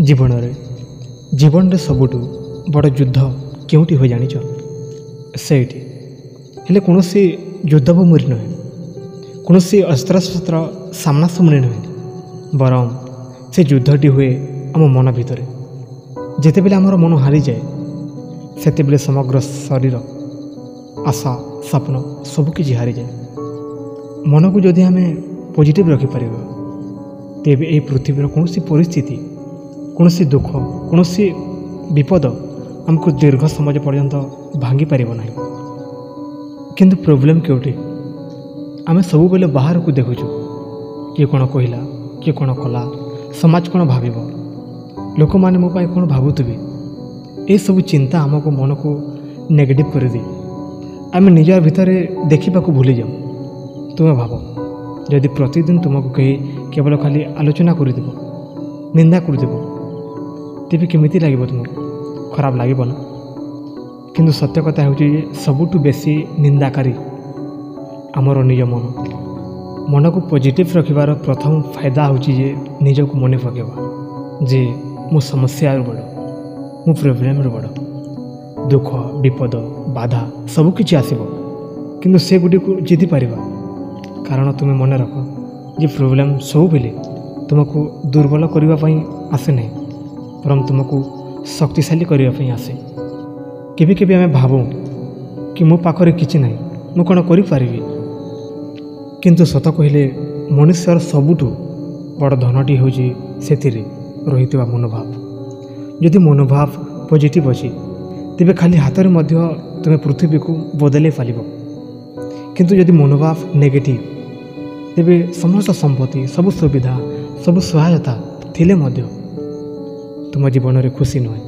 ଜୀବନରେ ସବୁଠୁ ବଡ଼ ଯୁଦ୍ଧ କେଉଁଠି ହୁଏ ଜାଣିଛ? ସେଇଠି ହେଲେ କୌଣସି ଯୁଦ୍ଧଭୂମିରେ ନୁହେଁ, କୌଣସି ଅସ୍ତ୍ରଶସ୍ତ୍ର ସାମ୍ନାସାମ୍ନି ନୁହେଁ, ବରଂ ସେ ଯୁଦ୍ଧଟି ହୁଏ ଆମ ମନ ଭିତରେ। ଯେତେବେଳେ ଆମର ମନ ହାରିଯାଏ, ସେତେବେଳେ ସମଗ୍ର ଶରୀର, ଆଶା, ସ୍ୱପ୍ନ ସବୁକିଛି ହାରିଯାଏ। ମନକୁ ଯଦି ଆମେ ପଜିଟିଭ୍ ରଖିପାରିବା, ତେବେ ଏହି ପୃଥିବୀର କୌଣସି ପରିସ୍ଥିତି, କୌଣସି ଦୁଃଖ, କୌଣସି ବିପଦ ଆମକୁ ଦୀର୍ଘ ସମୟ ପର୍ଯ୍ୟନ୍ତ ଭାଙ୍ଗିପାରିବ ନାହିଁ। କିନ୍ତୁ ପ୍ରୋବ୍ଲେମ୍ କେଉଁଠି? ଆମେ ସବୁବେଳେ ବାହାରକୁ ଦେଖୁଛୁ, କିଏ କ'ଣ କହିଲା, କିଏ କ'ଣ କଲା, ସମାଜ କ'ଣ ଭାବିବ, ଲୋକମାନେ ମୋ ପାଇଁ କ'ଣ ଭାବୁଥିବେ। ଏସବୁ ଚିନ୍ତା ଆମକୁ ମନକୁ ନେଗେଟିଭ୍ କରିଦିଏ। ଆମେ ନିଜ ଭିତରେ ଦେଖିବାକୁ ଭୁଲିଯାଉ। ତୁମେ ଭାବ, ଯଦି ପ୍ରତିଦିନ ତୁମକୁ କେହି କେବଳ ଖାଲି ଆଲୋଚନା କରିଦେବ, ନିନ୍ଦା କରିଦେବ, ତେବେ କେମିତି ଲାଗିବ? ତୁମକୁ ଖରାପ ଲାଗିବ ନା? କିନ୍ତୁ ସତ୍ୟ କଥା ହେଉଛି ଯେ ସବୁଠୁ ବେଶୀ ନିନ୍ଦାକାରୀ ଆମର ନିଜ ମନକୁ ପଜିଟିଭ୍ ରଖିବାର ପ୍ରଥମ ଫାଇଦା ହେଉଛି ଯେ ନିଜକୁ ମନେ ପକାଇବା ଯେ ମୁଁ ସମସ୍ୟାରୁ ବଡ଼, ମୁଁ ପ୍ରୋବ୍ଲେମ୍ରୁ ବଡ଼। ଦୁଃଖ, ବିପଦ, ବାଧା ସବୁକିଛି ଆସିବ, କିନ୍ତୁ ସେଗୁଡ଼ିକୁ ଜିତି ପାରିବା। କାରଣ ତୁମେ ମନେ ରଖ ଯେ ପ୍ରୋବ୍ଲେମ୍ ସବୁବେଳେ ତୁମକୁ ଦୁର୍ବଳ କରିବା ପାଇଁ ଆସେ ନାହିଁ, ବରଂ ତୁମକୁ ଶକ୍ତିଶାଳୀ କରିବା ପାଇଁ ଆସେ। କେବେ କେବେ ଆମେ ଭାବୁ କି ମୋ ପାଖରେ କିଛି ନାହିଁ, ମୁଁ କ'ଣ କରିପାରିବି? କିନ୍ତୁ ସତ କହିଲେ ମନୁଷ୍ୟର ସବୁଠୁ ବଡ଼ ଧନଟି ହେଉଛି ସେଥିରେ ରହିଥିବା ମନୋଭାବ। ଯଦି ମନୋଭାବ ପଜିଟିଭ୍ ଅଛି, ତେବେ ଖାଲି ହାତରେ ମଧ୍ୟ ତୁମେ ପୃଥିବୀକୁ ବଦଳାଇ ପାରିବ। କିନ୍ତୁ ଯଦି ମନୋଭାବ ନେଗେଟିଭ୍, ତେବେ ସମସ୍ତ ସମ୍ପତ୍ତି, ସବୁ ସୁବିଧା, ସବୁ ସହାୟତା ଥିଲେ ମଧ୍ୟ ତୁମ ଜୀବନରେ ଖୁସି ନୁହେଁ।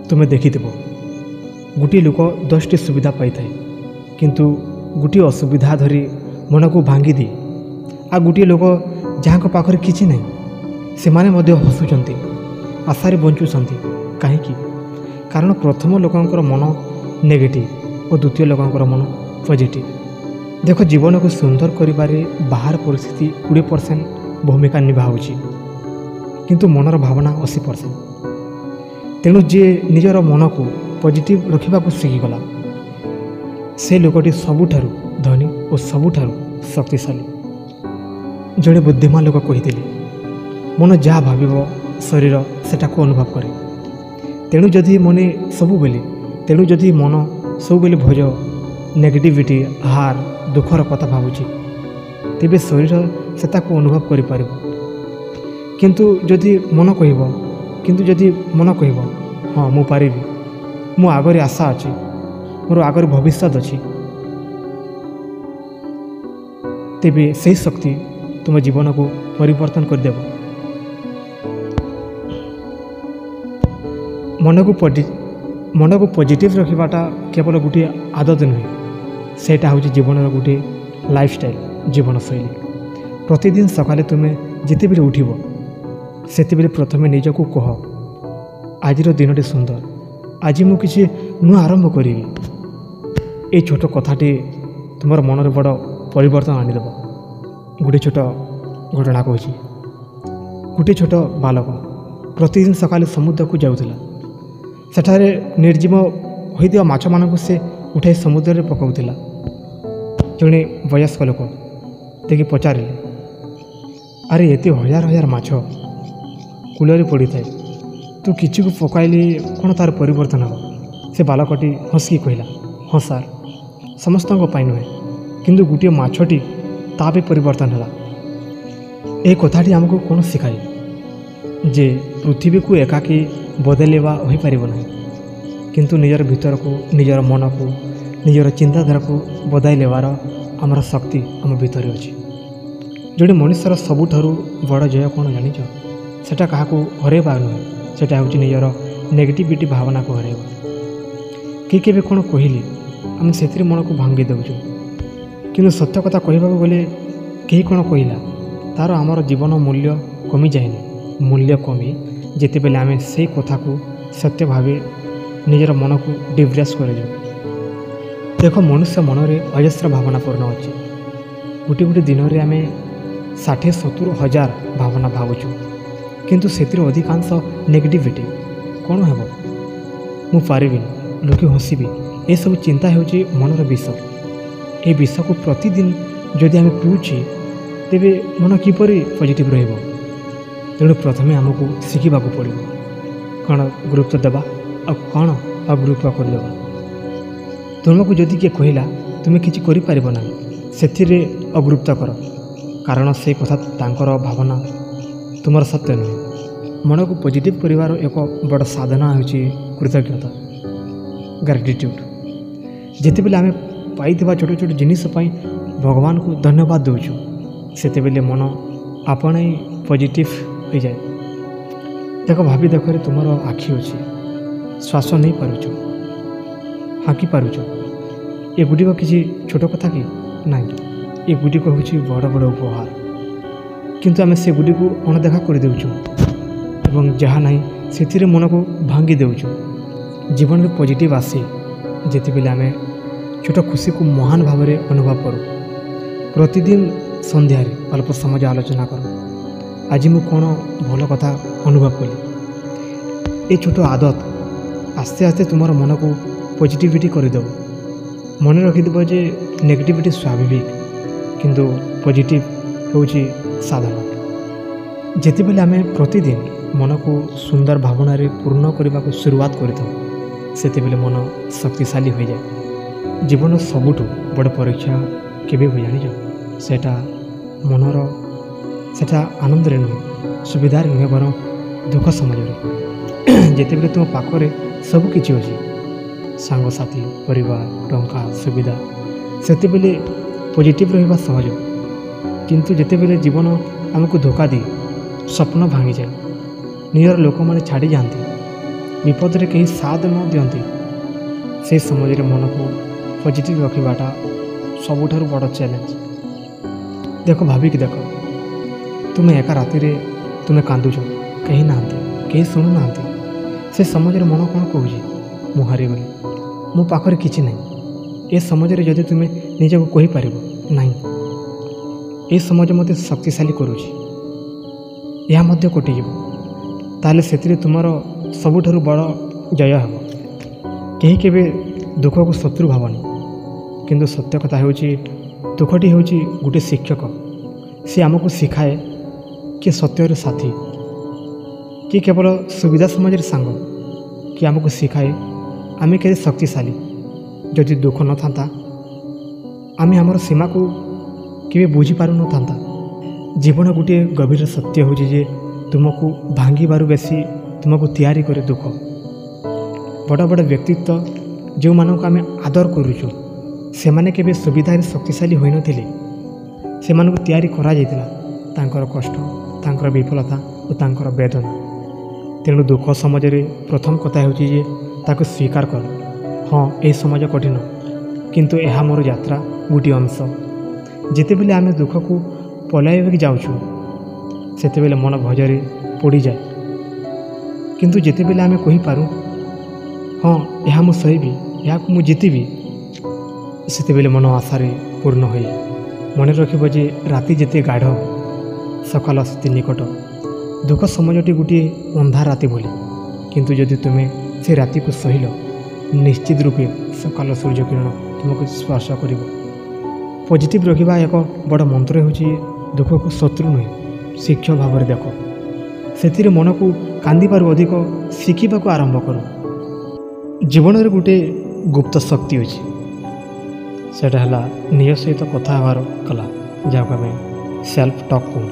ତୁମେ ଦେଖିଥିବ, ଗୋଟିଏ ଲୋକ 10ଟି ସୁବିଧା ପାଇଥାଏ, କିନ୍ତୁ ଗୋଟିଏ ଅସୁବିଧା ଧରି ମନକୁ ଭାଙ୍ଗିଦିଏ। ଆଉ ଗୋଟିଏ ଲୋକ ଯାହାଙ୍କ ପାଖରେ କିଛି ନାହିଁ, ସେମାନେ ମଧ୍ୟ ହସୁଛନ୍ତି, ଆଶାରେ ବଞ୍ଚୁଛନ୍ତି। କାହିଁକି? କାରଣ ପ୍ରଥମ ଲୋକଙ୍କର ମନ ନେଗେଟିଭ୍ ଓ ଦ୍ୱିତୀୟ ଲୋକଙ୍କର ମନ ପଜିଟିଭ୍। ଦେଖ, ଜୀବନକୁ ସୁନ୍ଦର କରିବାରେ ବାହାର ପରିସ୍ଥିତି 20% ଭୂମିକା ନିଭାଉଛି, କିନ୍ତୁ ମନର ଭାବନା 80%। ତେଣୁ ଯିଏ ନିଜର ମନକୁ ପଜିଟିଭ୍ ରଖିବାକୁ ଶିଖିଗଲା, ସେ ଲୋକଟି ସବୁଠାରୁ ଧନୀ ଓ ସବୁଠାରୁ ଶକ୍ତିଶାଳୀ। ଜଣେ ବୁଦ୍ଧିମାନ ଲୋକ କହିଥିଲେ, ମନ ଯାହା ଭାବିବ ଶରୀର ସେଟାକୁ ଅନୁଭବ କରେ। ତେଣୁ ଯଦି ମନ ସବୁବେଳେ ଭୟ, ନେଗେଟିଭିଟି, ହାର, ଦୁଃଖର କଥା ଭାବୁଛି, ତେବେ ଶରୀର ସେଟାକୁ ଅନୁଭବ କରିପାରିବ। କିନ୍ତୁ ଯଦି ମନ କହିବ ହଁ ମୁଁ ପାରିବି, ମୋ ଆଗରେ ଆଶା ଅଛି, ମୋର ଆଗରେ ଭବିଷ୍ୟତ ଅଛି, ତେବେ ସେହି ଶକ୍ତି ତୁମ ଜୀବନକୁ ପରିବର୍ତ୍ତନ କରିଦେବ। ମନକୁ ପଜିଟିଭ୍ ରଖିବାଟା କେବଳ ଗୋଟିଏ ଆଦତ ନୁହେଁ, ସେଇଟା ହେଉଛି ଜୀବନର ଗୋଟିଏ ଲାଇଫଷ୍ଟାଇଲ୍, ଜୀବନଶୈଳୀ। ପ୍ରତିଦିନ ସକାଳେ ତୁମେ ଯେତେବେଳେ ଉଠିବ, ସେତେବେଳେ ପ୍ରଥମେ ନିଜକୁ କହ, ଆଜିର ଦିନଟି ସୁନ୍ଦର, ଆଜି ମୁଁ କିଛି ନୂଆ ଆରମ୍ଭ କରିବି। এই ଛୋଟ କଥାଟି ତୁମର ମନରେ ବଡ଼ ପରିବର୍ତ୍ତନ ଆଣିଦେବ। ଗୋଟିଏ ଛୋଟ ଘଟଣା କହୁଛି। ଗୋଟିଏ ଛୋଟ ବାଲକ ପ୍ରତିଦିନ ସକାଳେ ସମୁଦ୍ରକୁ ଯାଉଥିଲା। ସେଠାରେ ନିର୍ଜୀବ ହୋଇଥିବା ମାଛମାନଙ୍କୁ ସେ ଉଠାଇ ସମୁଦ୍ରରେ ପକାଉଥିଲା। ଜଣେ ବୟସ୍କ ଲୋକ ଦେଖି ପଚାରିଲେ, ଆରେ ଏତେ ହଜାର ହଜାର ମାଛ କୂଳରେ ପଡ଼ିଥାଏ, ତୁ କିଛିକୁ ପକାଇଲେ କ'ଣ ତା'ର ପରିବର୍ତ୍ତନ ହେବ? ସେ ବାଲକଟି ହସିକି କହିଲା, ହଁ ସାର୍, ସମସ୍ତଙ୍କ ପାଇଁ ନୁହେଁ, କିନ୍ତୁ ଗୋଟିଏ ମାଛଟି ତା ବି ପରିବର୍ତ୍ତନ ହେଲା। ଏହି କଥାଟି ଆମକୁ କ'ଣ ଶିଖାଏ? ଯେ ପୃଥିବୀକୁ ଏକାକୀ ବଦଳାଇବା ହୋଇପାରିବ ନାହିଁ, କିନ୍ତୁ ନିଜର ଭିତରକୁ, ନିଜର ମନକୁ, ନିଜର ଚିନ୍ତାଧାରାକୁ ବଦଳାଇବାର ଆମର ଶକ୍ତି ଆମ ଭିତରେ ଅଛି। ଜଣେ ମଣିଷର ସବୁଠାରୁ ବଡ଼ ଜୟ କ'ଣ ଜାଣିଛ? ସେଟା କାହାକୁ ହରାଇବା ନୁହେଁ, ସେଟା ହେଉଛି ନିଜର ନେଗେଟିଭିଟି ଭାବନାକୁ ହରାଇବା। କିଏ କେବେ କ'ଣ କହିଲେ ଆମେ ସେଥିରେ ମନକୁ ଭାଙ୍ଗି ଦେଉଛୁ, କିନ୍ତୁ ସତ୍ୟ କଥା କହିବାକୁ ଗଲେ କେହି କ'ଣ କହିଲା ତା'ର ଆମର ଜୀବନ ମୂଲ୍ୟ କମିଯାଏନି। ମୂଲ୍ୟ କମେ ଯେତେବେଳେ ଆମେ ସେଇ କଥାକୁ ସତ୍ୟ ଭାବେ ନିଜର ମନକୁ ଡିପ୍ରେସ୍ କରିଯାଉ। ଦେଖ, ମନୁଷ୍ୟ ମନରେ ଅଜସ୍ର ଭାବନା ପୂର୍ଣ୍ଣ ଅଛି। ଗୋଟିଏ ଦିନରେ ଆମେ 60-70 ହଜାର ଭାବନା ଭାବୁଛୁ। କିନ୍ତୁ ସେଥିରେ ଅଧିକାଂଶ ନେଗେଟିଭିଟି। କ'ଣ ହେବ, ମୁଁ ପାରିବିନି, ଲୋକେ ହସିବେ, ଏସବୁ ଚିନ୍ତା ହେଉଛି ମନର ବିଷ। ଏ ବିଷକୁ ପ୍ରତିଦିନ ଯଦି ଆମେ ପିଉଛେ ତେବେ ମନ କିପରି ପଜିଟିଭ୍ ରହିବ? ତେଣୁ ପ୍ରଥମେ ଆମକୁ ଶିଖିବାକୁ ପଡ଼ିବ କ'ଣ ଗୁରୁତ୍ୱ ଦେବା ଆଉ କ'ଣ ଅଗୁରୁତ୍ୱ କରିଦେବା। ତୁମକୁ ଯଦି କିଏ କହିଲା ତୁମେ କିଛି କରିପାରିବ ନାହିଁ, ସେଥିରେ ଅଗୁରୁତ୍ୱ କର, କାରଣ ସେ କଥା ତାଙ୍କର ଭାବନା, ତୁମର ସତ୍ୟ ନୁହେଁ। ମନକୁ ପଜିଟିଭ୍ କରିବାର ଏକ ବଡ଼ ସାଧନା ହେଉଛି କୃତଜ୍ଞତା, ଗ୍ରାଟିଟ୍ୟୁଡ଼୍। ଯେତେବେଳେ ଆମେ ପାଇଥିବା ଛୋଟ ଛୋଟ ଜିନିଷ ପାଇଁ ଭଗବାନଙ୍କୁ ଧନ୍ୟବାଦ ଦେଉଛୁ, ସେତେବେଳେ ମନ ଆପଣାଇ ପଜିଟିଭ୍ ହୋଇଯାଏ। ଦେଖ, ଭାବି ଦେଖରେ ତୁମର ଆଖି ଅଛି, ଶ୍ୱାସ ନେଇପାରୁଛ, ହାଙ୍କି ପାରୁଛ। ଏଗୁଡ଼ିକ କିଛି ଛୋଟ କଥା କି? ନାହିଁ, ଏଗୁଡ଼ିକ ହେଉଛି ବଡ଼ ବଡ଼ ଉପହାର। କିନ୍ତୁ ଆମେ ସେଗୁଡ଼ିକୁ ଅଣଦେଖା କରିଦେଉଛୁ ଏବଂ ଯାହା ନାହିଁ ସେଥିରେ ମନକୁ ଭାଙ୍ଗି ଦେଉଛୁ। ଜୀବନରେ ପଜିଟିଭ୍ ଆସେ ଯେତେବେଳେ ଆମେ ଛୋଟ ଖୁସିକୁ ମହାନ ଭାବରେ ଅନୁଭବ କରୁ। ପ୍ରତିଦିନ ସନ୍ଧ୍ୟାରେ ଅଳ୍ପ ସମୟ ଆଲୋଚନା କର, ଆଜି ମୁଁ କ'ଣ ଭଲ କଥା ଅନୁଭବ କଲି। ଏ ଛୋଟ ଆଦତ ଆସ୍ତେ ଆସ୍ତେ ତୁମର ମନକୁ ପଜିଟିଭିଟି କରିଦେବ। ମନେ ରଖିଦେବ ଯେ ନେଗେଟିଭିଟି ସ୍ୱାଭାବିକ, କିନ୍ତୁ ପଜିଟିଭ୍ ହେଉଛି ସାଧନା। ଯେତେବେଳେ ଆମେ ପ୍ରତିଦିନ ମନକୁ ସୁନ୍ଦର ଭାବନାରେ ପୂର୍ଣ୍ଣ କରିବାକୁ ଶୁରୁଆତ କରିଥାଉ, ସେତେବେଳେ ମନ ଶକ୍ତିଶାଳୀ ହୋଇଯାଏ। ଜୀବନର ସବୁଠୁ ବଡ଼ ପରୀକ୍ଷା କେବେ ହୁଏ ଜାଣିଛ? ସେଟା ଆନନ୍ଦରେ ନୁହେଁ, ସୁବିଧାରେ ନୁହେଁ, ବରଂ ଦୁଃଖ ସମୟରେ। ଯେତେବେଳେ ତୁମ ପାଖରେ ସବୁ କିଛି ଅଛି, ସାଙ୍ଗସାଥି, ପରିବାର, ଟଙ୍କା, ସୁବିଧା, ସେତେବେଳେ ପଜିଟିଭ୍ ରହିବା ସହଜ। କିନ୍ତୁ ଯେତେବେଳେ ଜୀବନ ଆମକୁ ଧୋକା ଦିଏ, ସ୍ୱପ୍ନ ଭାଙ୍ଗିଯାଏ, ନିଜର ଲୋକମାନେ ଛାଡ଼ିଯାଆନ୍ତି, ବିପଦରେ କେହି ସାଥ ନ ଦିଅନ୍ତି, ସେହି ସମୟରେ ମନକୁ ପଜିଟିଭ୍ ରଖିବାଟା ସବୁଠାରୁ ବଡ଼ ଚ୍ୟାଲେଞ୍ଜ। ଦେଖ, ଭାବିକି ଦେଖ, ତୁମେ ଏକା ରାତିରେ ତୁମେ କାନ୍ଦୁଛ, କେହି ନାହାନ୍ତି, କେହି ଶୁଣୁନାହାନ୍ତି। ସେ ସମୟରେ ମନ କ'ଣ କହୁଛି? ମୁଁ ହାରିଗଲି, ମୋ ପାଖରେ କିଛି ନାହିଁ। ଏ ସମୟରେ ଯଦି ତୁମେ ନିଜକୁ କହିପାରିବ ନାହିଁ, ଏ ସମାଜ ମୋତେ ଶକ୍ତିଶାଳୀ କରୁଛି, ଏହା ମଧ୍ୟ କଟିଯିବ, ତାହେଲେ ସେଥିରେ ତୁମର ସବୁଠାରୁ ବଡ଼ ଜୟ ହେବ। କେହି କେବେ ଦୁଃଖକୁ ଶତ୍ରୁ ଭାବନି, କିନ୍ତୁ ସତ୍ୟ କଥା ହେଉଛି ଦୁଃଖଟି ହେଉଛି ଗୋଟିଏ ଶିକ୍ଷକ। ସେ ଆମକୁ ଶିଖାଏ କିଏ ସତ୍ୟର ସାଥୀ, କିଏ କେବଳ ସୁବିଧା ସମାଜରେ ସାଙ୍ଗ, କିଏ ଆମକୁ ଶିଖାଏ ଆମେ କେତେ ଶକ୍ତିଶାଳୀ। ଯଦି ଦୁଃଖ ନଥାନ୍ତା, ଆମେ ଆମର ସୀମାକୁ କେବେ ବୁଝିପାରୁନଥାନ୍ତା। ଜୀବନ ଗୋଟିଏ ଗଭୀର ସତ୍ୟ ହେଉଛି ଯେ ତୁମକୁ ଭାଙ୍ଗିବାରୁ ବେଶୀ ତୁମକୁ ତିଆରି କରେ ଦୁଃଖ। ବଡ଼ ବଡ଼ ବ୍ୟକ୍ତିତ୍ୱ ଯେଉଁମାନଙ୍କୁ ଆମେ ଆଦର କରୁଛୁ, ସେମାନେ କେବେ ସୁବିଧାରେ ଶକ୍ତିଶାଳୀ ହୋଇନଥିଲେ। ସେମାନଙ୍କୁ ତିଆରି କରାଯାଇଥିଲା ତାଙ୍କର କଷ୍ଟ, ତାଙ୍କର ବିଫଳତା ଓ ତାଙ୍କର ବେଦନା। ତେଣୁ ଦୁଃଖ ସମାଜରେ ପ୍ରଥମ କଥା ହେଉଛି ଯେ ତାକୁ ସ୍ୱୀକାର କର। ହଁ, ଏହି ସମାଜ କଠିନ, କିନ୍ତୁ ଏହା ମୋର ଯାତ୍ରା ଗୋଟିଏ ଅଂଶ। ଯେତେବେଳେ ଆମେ ଦୁଃଖକୁ ପଳାଇବାକୁ ଯାଉଛୁ, ସେତେବେଳେ ମନ ଭଜରେ ପଡ଼ିଯାଏ। କିନ୍ତୁ ଯେତେବେଳେ ଆମେ କହିପାରୁ ହଁ, ଏହା ମୁଁ ସହିବି, ଏହାକୁ ମୁଁ ଜିତିବି, ସେତେବେଳେ ମନ ଆଶାରେ ପୂର୍ଣ୍ଣ ହୁଏ। ମନେ ରଖିବ ଯେ ରାତି ଯେତେ ଗାଢ଼, ସକାଳ ସେତେ ନିକଟ। ଦୁଃଖ ସମାଜଟି ଗୋଟିଏ ଅନ୍ଧାର ରାତି ଭଳି, କିନ୍ତୁ ଯଦି ତୁମେ ସେ ରାତିକୁ ସହିଲ, ନିଶ୍ଚିତ ରୂପେ ସକାଳ ସୂର୍ଯ୍ୟକିରଣ ତୁମକୁ ସ୍ପର୍ଶ କରିବ। ପଜିଟିଭ୍ ରଖିବା ଏକ ବଡ଼ ମନ୍ତ୍ର ହେଉଛି ଦୁଃଖକୁ ଶତ୍ରୁ ନୁହେଁ, ଶିକ୍ଷକ ଭାବରେ ଦେଖ। ସେଥିରେ ମନକୁ କାନ୍ଦିବାରୁ ଅଧିକ ଶିଖିବାକୁ ଆରମ୍ଭ କର। ଜୀବନରେ ଗୋଟିଏ ଗୁପ୍ତ ଶକ୍ତି ଅଛି, ସେଇଟା ହେଲା ନିଜ ସହିତ କଥା ହେବାର କଲା, ଯାହାକୁ ଆମେ ସେଲ୍ଫ ଟକ୍ କହୁ।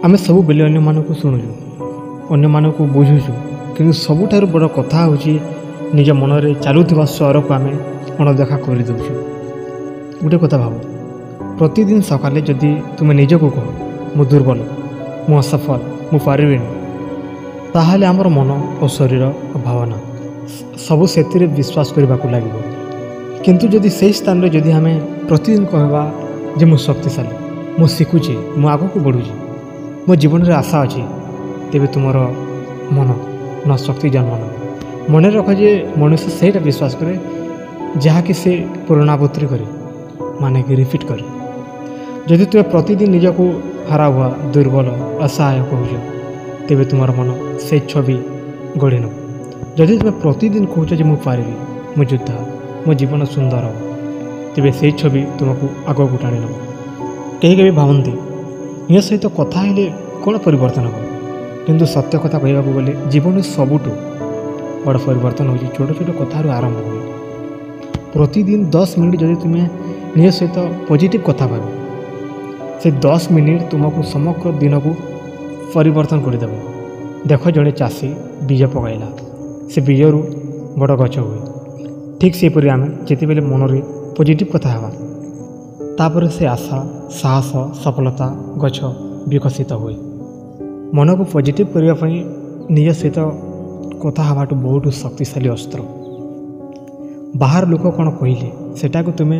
ଆମେ ସବୁବେଳେ ଅନ୍ୟମାନଙ୍କୁ ଶୁଣୁଛୁ, ଅନ୍ୟମାନଙ୍କୁ ବୁଝୁଛୁ, କିନ୍ତୁ ସବୁଠାରୁ ବଡ଼ କଥା ହେଉଛି ନିଜ ମନରେ ଚାଲୁଥିବା ସ୍ୱରକୁ ଆମେ ଅଣଦେଖା କରିଦେଉଛୁ। ଗୋଟେ କଥା ଭାବ, ପ୍ରତିଦିନ ସକାଳେ ଯଦି ତୁମେ ନିଜକୁ କହ ମୁଁ ଦୁର୍ବଳ, ମୁଁ ଅସଫଳ, ମୁଁ ପାରିବିନି, ତାହେଲେ ଆମର ମନ ଓ ଶରୀର ଓ ଭାବନା ସବୁ ସେଥିରେ ବିଶ୍ୱାସ କରିବାକୁ ଲାଗିବ। କିନ୍ତୁ ଯଦି ସେହି ସ୍ଥାନରେ ଯଦି ଆମେ ପ୍ରତିଦିନ କହିବା ଯେ ମୁଁ ଶକ୍ତିଶାଳୀ, ମୁଁ ଶିଖୁଛି, ମୁଁ ଆଗକୁ ବଢ଼ୁଛି, ମୋ ଜୀବନରେ ଆଶା ଅଛି, ତେବେ ତୁମର ମନ ନ ଶକ୍ତି ଜନ୍ମ ନେବ। ମନେ ରଖ ଯେ ମଣିଷ ସେଇଟା ବିଶ୍ୱାସ କରେ ଯାହାକି ସେ ପୁନରାବୃତ୍ତି କରେ, ମାନେ କି ରିପିଟ୍ କରେ। ଯଦି ତୁମେ ପ୍ରତିଦିନ ନିଜକୁ ହରା ହୁଆ, ଦୁର୍ବଳ, ଅସହାୟ କହୁଛ, ତେବେ ତୁମର ମନ ସେଇ ଛବି ଗଢ଼ି ନେବ। ଯଦି ତୁମେ ପ୍ରତିଦିନ କହୁଛ ଯେ ମୁଁ ପାରିବି, ମୁଁ ଯୋଦ୍ଧା, ମୋ ଜୀବନ ସୁନ୍ଦର ହେବ, ତେବେ ସେଇ ଛବି ତୁମକୁ ଆଗକୁ ଟାଣି ନେବ। କେହି କେହି ଭାବନ୍ତି ନିଜ ସହିତ କଥା ହେଲେ କ'ଣ ପରିବର୍ତ୍ତନ ହେବ, କିନ୍ତୁ ସତ୍ୟ କଥା କହିବାକୁ ଗଲେ ଜୀବନରେ ସବୁଠୁ ବଡ଼ ପରିବର୍ତ୍ତନ ହେଉଛି ଛୋଟ ଛୋଟ କଥାରୁ ଆରମ୍ଭ ହୁଏ। ପ୍ରତିଦିନ 10 ମିନିଟ୍ ଯଦି ତୁମେ ନିଜ ସହିତ ପଜିଟିଭ୍ କଥା ଭାବ, ସେ 10 ମିନିଟ୍ ତୁମକୁ ସମଗ୍ର ଦିନକୁ ପରିବର୍ତ୍ତନ କରିଦେବ। ଦେଖ, ଜଣେ ଚାଷୀ ବୀଜ ପକାଇଲା, ସେ ବୀଜରୁ ବଡ଼ ଗଛ ହୁଏ। ଠିକ୍ ସେହିପରି ଆମେ ଯେତେବେଳେ ମନରେ ପଜିଟିଭ୍ କଥା ହେବା, ତାପରେ ସେ ଆଶା, ସାହସ, ସଫଳତା ଗଛ ବିକଶିତ ହୁଏ। ମନକୁ ପଜିଟିଭ୍ କରିବା ପାଇଁ ନିଜ ସହିତ କଥା ହେବାଠୁ ବହୁତ ଶକ୍ତିଶାଳୀ ଅସ୍ତ୍ର। ବାହାର ଲୋକ କ'ଣ କହିଲେ ସେଟାକୁ ତୁମେ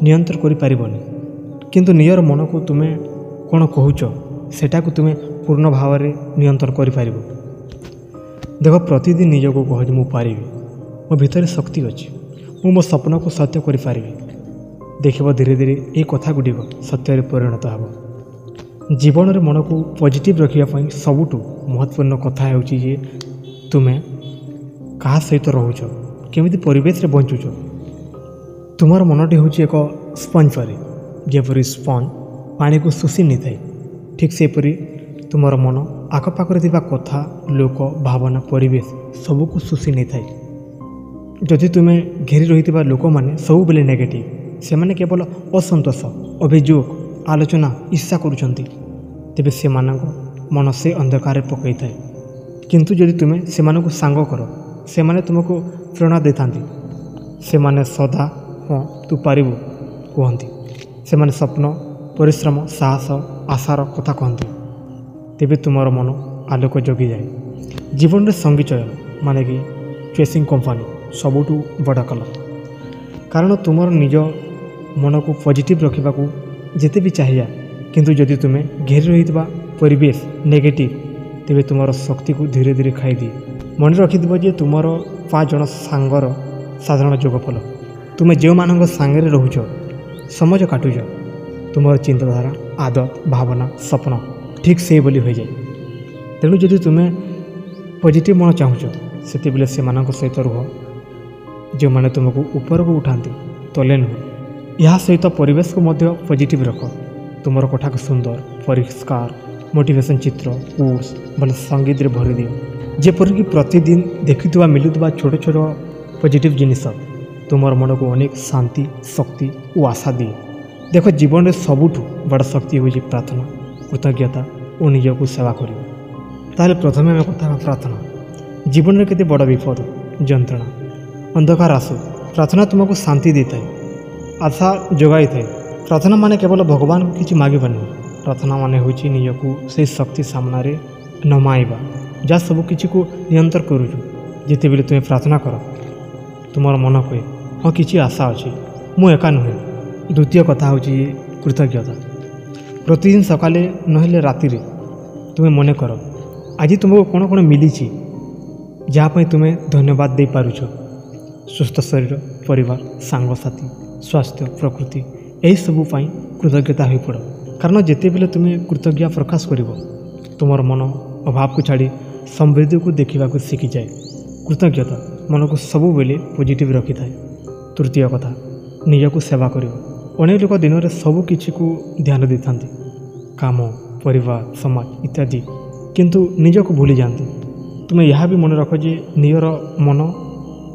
ନିୟନ୍ତ୍ରଣ କରିପାରିବନି, କିନ୍ତୁ ନିଜର ମନକୁ ତୁମେ କ'ଣ କହୁଛ ସେଟାକୁ ତୁମେ ପୂର୍ଣ୍ଣ ଭାବରେ ନିୟନ୍ତ୍ରଣ କରିପାରିବ। ଦେଖ, ପ୍ରତିଦିନ ନିଜକୁ କହ ଯେ ମୁଁ ପାରିବି, ମୋ ଭିତରେ ଶକ୍ତି ଅଛି, ମୁଁ ମୋ ସ୍ୱପ୍ନକୁ ସତ୍ୟ କରିପାରିବି। ଦେଖିବ ଧୀରେ ଧୀରେ ଏହି କଥାଗୁଡ଼ିକ ସତ୍ୟରେ ପରିଣତ ହେବ। ଜୀବନରେ ମନକୁ ପଜିଟିଭ୍ ରଖିବା ପାଇଁ ସବୁଠୁ ମହତ୍ତ୍ୱପୂର୍ଣ୍ଣ କଥା ହେଉଛି ଯେ ତୁମେ କାହା ସହିତ ରହୁଛ, କେମିତି ପରିବେଶରେ ବଞ୍ଚୁଛ। ତୁମର ମନଟି ହେଉଛି ଏକ ସ୍ପଞ୍ଜ ପରି। ଯେପରି ସ୍ପଞ୍ଜ ପାଣିକୁ ଶୋଷି ନେଇଥାଏ, ଠିକ୍ ସେହିପରି ତୁମର ମନ ଆଖପାଖରେ ଥିବା କଥା, ଲୋକ, ଭାବନା, ପରିବେଶ ସବୁକୁ ଶୋଷି ନେଇଥାଏ। ଯଦି ତୁମେ ଘେରି ରହିଥିବା ଲୋକମାନେ ସବୁବେଳେ ନେଗେଟିଭ୍, ସେମାନେ କେବଳ ଅସନ୍ତୋଷ, ଅଭିଯୋଗ, ଆଲୋଚନା, ଈର୍ଷା କରୁଛନ୍ତି, ତେବେ ସେମାନଙ୍କ ମନ ସେ ଅନ୍ଧକାରରେ ପକାଇଥାଏ। କିନ୍ତୁ ଯଦି ତୁମେ ସେମାନଙ୍କୁ ସାଙ୍ଗ କର, ସେମାନେ ତୁମକୁ ପ୍ରେରଣା ଦେଇଥାନ୍ତି। ସେମାନେ ସଦା ହଁ ତୁ ପାରିବୁ କୁହନ୍ତି। ସେମାନେ ସ୍ୱପ୍ନ, ପରିଶ୍ରମ, ସାହସ, ଆଶାର କଥା କହନ୍ତି। ତେବେ ତୁମର ମନ ଆଲୋକ ଜଗିଯାଏ। ଜୀବନରେ ସଙ୍ଗୀ ଚୟନ ମାନେ କି ଚଏସିଂ କମ୍ପାନୀ ସବୁଠୁ ବଡ଼ କଲା। କାରଣ ତୁମର ନିଜ ମନକୁ ପଜିଟିଭ୍ ରଖିବାକୁ ଯେତେ ବି ଚାହିଁବା, କିନ୍ତୁ ଯଦି ତୁମେ ଘେରି ରହିଥିବା ପରିବେଶ ନେଗେଟିଭ୍, ତେବେ ତୁମର ଶକ୍ତିକୁ ଧୀରେ ଧୀରେ ଖାଇଦିଏ। ମନେ ରଖିଥିବ ଯେ ତୁମର 5 ଜଣ ସାଙ୍ଗର ସାଧାରଣ ଯୋଗଫଳ। ତୁମେ ଯେଉଁମାନଙ୍କ ସାଙ୍ଗରେ ରହୁଛ, ସମାଜ କାଟୁଛ, ତୁମର ଚିନ୍ତାଧାରା, ଆଦତ, ଭାବନା, ସ୍ୱପ୍ନ ଠିକ୍ ସେଇଭଳି ହୋଇଯାଏ। ତେଣୁ ଯଦି ତୁମେ ପଜିଟିଭ୍ ମନ ଚାହୁଁଛ, ସେତେବେଳେ ସେମାନଙ୍କ ସହିତ ରୁହ ଯେଉଁମାନେ ତୁମକୁ ଉପରକୁ ଉଠାନ୍ତି, ତଳେ ନୁହେଁ। ଏହା ସହିତ ପରିବେଶକୁ ମଧ୍ୟ ପଜିଟିଭ୍ ରଖ। ତୁମର କୋଠାକୁ ସୁନ୍ଦର, ପରିଷ୍କାର, ମୋଟିଭେସନ୍ ଚିତ୍ର, କୋଟ୍ସ, ଭଲ ସଙ୍ଗୀତରେ ଭରିଦିଅ। ଯେପରିକି ପ୍ରତିଦିନ ଦେଖିଥିବା ମିଳୁଥିବା ଛୋଟ ଛୋଟ ପଜିଟିଭ୍ ଜିନିଷ ତୁମର ମନକୁ ଅନେକ ଶାନ୍ତି, ଶକ୍ତି ଓ ଆଶା ଦିଏ। ଦେଖ, ଜୀବନରେ ସବୁଠୁ ବଡ଼ ଶକ୍ତି ହେଉଛି ପ୍ରାର୍ଥନା, କୃତଜ୍ଞତା ଓ ନିଜକୁ ସେବା କରିବା। ତାହେଲେ ପ୍ରଥମେ ଆମେ କଥା ହେବା ପ୍ରାର୍ଥନା। ଜୀବନରେ କେତେ ବଡ଼ ବିପଦ, ଯନ୍ତ୍ରଣା, ଅନ୍ଧକାର ଆସୁ, ପ୍ରାର୍ଥନା ତୁମକୁ ଶାନ୍ତି ଦେଇଥାଏ, ଆଶା ଯୋଗାଇଥାଏ। ପ୍ରାର୍ଥନା ମାନେ କେବଳ ଭଗବାନଙ୍କୁ କିଛି ମାଗିବା ନୁହେଁ। ପ୍ରାର୍ଥନା ମାନେ ହେଉଛି ନିଜକୁ ସେହି ଶକ୍ତି ସାମ୍ନାରେ ନମାଇବା ଯାହା ସବୁ କିଛିକୁ ନିୟନ୍ତ୍ରଣ କରୁଛୁ। ଯେତେବେଳେ ତୁମେ ପ୍ରାର୍ଥନା କର, ତୁମର ମନ କହେ ହଁ କିଛି ଆଶା ଅଛି, ମୁଁ ଏକା ନୁହେଁ। ଦ୍ୱିତୀୟ କଥା ହେଉଛି କୃତଜ୍ଞତା। ପ୍ରତିଦିନ ସକାଳେ ନହେଲେ ରାତିରେ ତୁମେ ମନେ କର ଆଜି ତୁମକୁ କ'ଣ କ'ଣ ମିଳିଛି, ଯାହା ପାଇଁ ତୁମେ ଧନ୍ୟବାଦ ଦେଇପାରୁଛ। ସୁସ୍ଥ ଶରୀର, ପରିବାର, ସାଙ୍ଗସାଥି, ସ୍ୱାସ୍ଥ୍ୟ, ପ୍ରକୃତି, ଏହିସବୁ ପାଇଁ କୃତଜ୍ଞତା ହୋଇପଡ଼। କାରଣ ଯେତେବେଳେ ତୁମେ କୃତଜ୍ଞତା ପ୍ରକାଶ କରିବ, ତୁମର ମନ ଅଭାବକୁ ଛାଡ଼ି ସମୃଦ୍ଧିକୁ ଦେଖିବାକୁ ଶିଖିଯାଏ। କୃତଜ୍ଞତା ମନକୁ ସବୁବେଳେ ପଜିଟିଭ୍ ରଖିଥାଏ। ତୃତୀୟ କଥା, ନିଜକୁ ସେବା କରିବ। ଅନେକ ଲୋକ ଦିନରେ ସବୁ କିଛିକୁ ଧ୍ୟାନ ଦେଇଥାନ୍ତି, କାମ, ପରିବାର, ସମାଜ ଇତ୍ୟାଦି, କିନ୍ତୁ ନିଜକୁ ଭୁଲି ଯାଆନ୍ତି। ତୁମେ ଏହା ବି ମନେ ରଖ ଯେ ନିଜର ମନ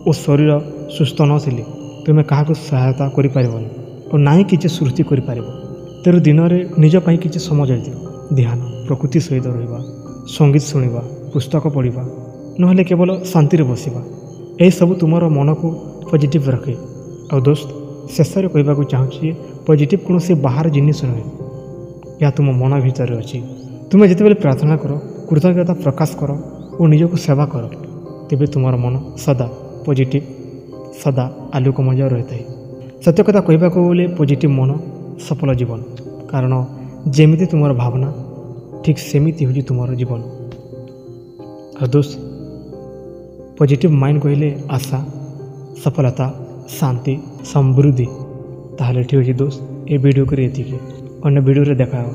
ଓ ଶରୀର ସୁସ୍ଥ ନଥିଲେ ତୁମେ କାହାକୁ ସହାୟତା କରିପାରିବନି ଓ ନାହିଁ କିଛି ସୃଷ୍ଟି କରିପାରିବ। ତେଣୁ ଦିନରେ ନିଜ ପାଇଁ କିଛି ସମୟ ଦିଅ। ଧ୍ୟାନ, ପ୍ରକୃତି ସହିତ ରହିବା, ସଙ୍ଗୀତ ଶୁଣିବା, ପୁସ୍ତକ ପଢ଼ିବା, ନହେଲେ କେବଳ ଶାନ୍ତିରେ ବସିବା, ଏହିସବୁ ତୁମର ମନକୁ ପଜିଟିଭ୍ ରଖେ। ଆଉ ଦୋସ୍ତ, ଶେଷରେ କହିବାକୁ ଚାହୁଁଛି ଯେ ପଜିଟିଭ୍ କୌଣସି ବାହାର ଜିନିଷ ନୁହେଁ, ଏହା ତୁମ ମନ ଭିତରେ ଅଛି। ତୁମେ ଯେତେବେଳେ ପ୍ରାର୍ଥନା କର, କୃତଜ୍ଞତା ପ୍ରକାଶ କର ଓ ନିଜକୁ ସେବା କର, ତେବେ ତୁମର ମନ ସଦା ପଜିଟିଭ୍, ସଦା ଆଲୋକମୟ ରହିଥାଏ। ସତ୍ୟ କଥା କହିବାକୁ ଗଲେ ପଜିଟିଭ୍ ମନ ସଫଳ ଜୀବନ। କାରଣ ଯେମିତି ତୁମର ଭାବନା, ଠିକ୍ ସେମିତି ହେଉଛି ତୁମର ଜୀବନ। ଆଉ ଦୋସ୍ତ, ପଜିଟିଭ୍ ମାଇଣ୍ଡ କହିଲେ ଆଶା, ସଫଳତା, ଶାନ୍ତି, ସମୃଦ୍ଧି। ତାହେଲେ ଠିକ୍ ଅଛି ଦୋସ୍ତ, ଏ ଭିଡ଼ିଓ କରି ଏତିକି। ଅନ୍ୟ ଭିଡ଼ିଓରେ ଦେଖା ହେବ।